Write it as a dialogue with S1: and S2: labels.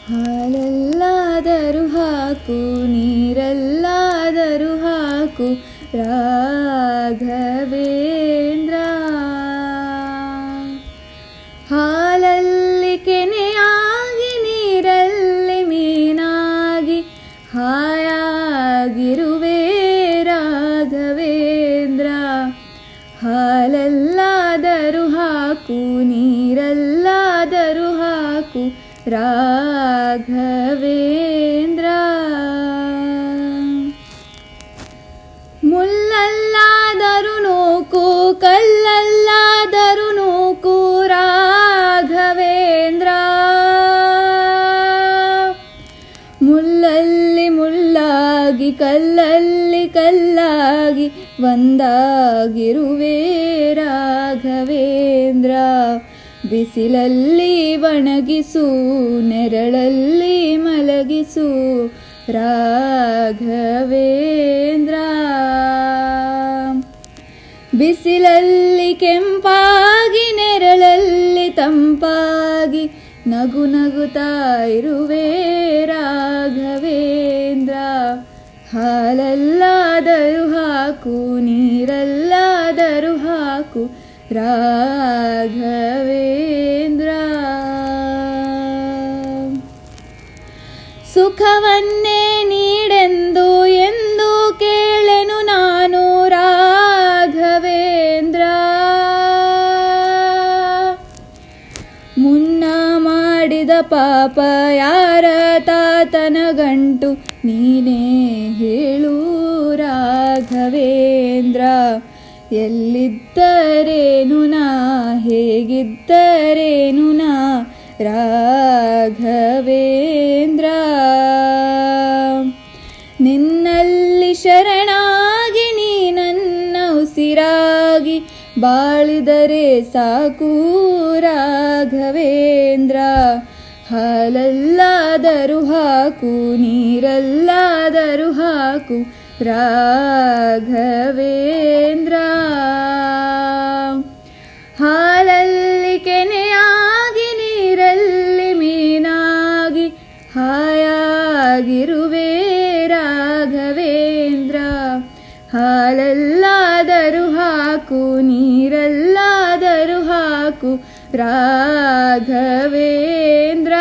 S1: ಹಾಲಲ್ಲಾದರೂ ಹಾಕು, ನೀರಲ್ಲಾದರೂ ಹಾಕು ರಾಘವೇಂದ್ರ. ಹಾಲಲ್ಲಿ ಕೆನೆಯಾಗಿ, ನೀರಲ್ಲಿ ಮೀನಾಗಿ ಹಾಯಾಗಿರುವೆ ರಾಘವೇಂದ್ರ. ಹಾಲಲ್ಲಾದರೂ ಹಾಕು, ನೀರಲ್ಲಾದರೂ ಹಾಕು ರಾಘವೇಂದ್ರ. ಮುಳ್ಳಲ್ಲಾದರೂ ನೂಕು, ಕಲ್ಲಲ್ಲಾದರೂ ನೂಕು ರಾಘವೇಂದ್ರ. ಮುಳ್ಳಲ್ಲಿ ಮುಳ್ಳಾಗಿ, ಕಲ್ಲಲ್ಲಿ ಕಲ್ಲಾಗಿ ಒಂದಾಗಿರುವೆ ರಾಘವೇಂದ್ರ. ಬಿಸಿಲಲ್ಲಿ ಒಣಗಿಸು, ನೆರಳಲ್ಲಿ ಮಲಗಿಸು ರಾಘವೇಂದ್ರ. ಬಿಸಿಲಲ್ಲಿ ಕೆಂಪಾಗಿ, ನೆರಳಲ್ಲಿ ತಂಪಾಗಿ ನಗು ನಗುತ್ತಾ ಇರುವೆ ರಾಘವೇಂದ್ರ. ಹಾಲಲ್ಲಾದರೂ ಹಾಕು, ನೀರಲ್ಲಾದರೂ ಹಾಕು ರಾಘವೇಂದ್ರ. ಸುಖವನ್ನೇ ನೀಡೆಂದು ಎಂದು ಕೇಳೆನು ನಾನು ರಾಘವೇಂದ್ರ. ಮುನ್ನ ಮಾಡಿದ ಪಾಪ ಯಾರ ತಾತನ ಗಂಟು ನೀನೇ ಹೇಳು ರಾಘವೇಂದ್ರ. ಎಲ್ಲಿದ್ದರೇನು ನಾ, ಹೇಗಿದ್ದರೇನು ನಾ ರಾಘವೇಂದ್ರ. ನಿನ್ನಲ್ಲಿ ಶರಣಾಗಿ, ನೀ ನನ್ನ ಉಸಿರಾಗಿ ಬಾಳಿದರೆ ಸಾಕು ರಾಘವೇಂದ್ರ. ಹಾಲಲ್ಲಾದರೂ ಹಾಕು, ನೀರಲ್ಲಾದರೂ ಹಾಕು ರಾಘವೇಂದ್ರ. ಹಾಲಲ್ಲಿ ಕೆನೆಯಾಗಿ, ನೀರಲ್ಲಿ ಮೀನಾಗಿ ಹಾಯಾಗಿರುವೆ ರಾಘವೇಂದ್ರ. ಹಾಲಲ್ಲಾದರೂ ಹಾಕು, ನೀರಲ್ಲಾದರೂ ಹಾಕು ರಾಘವೇಂದ್ರ.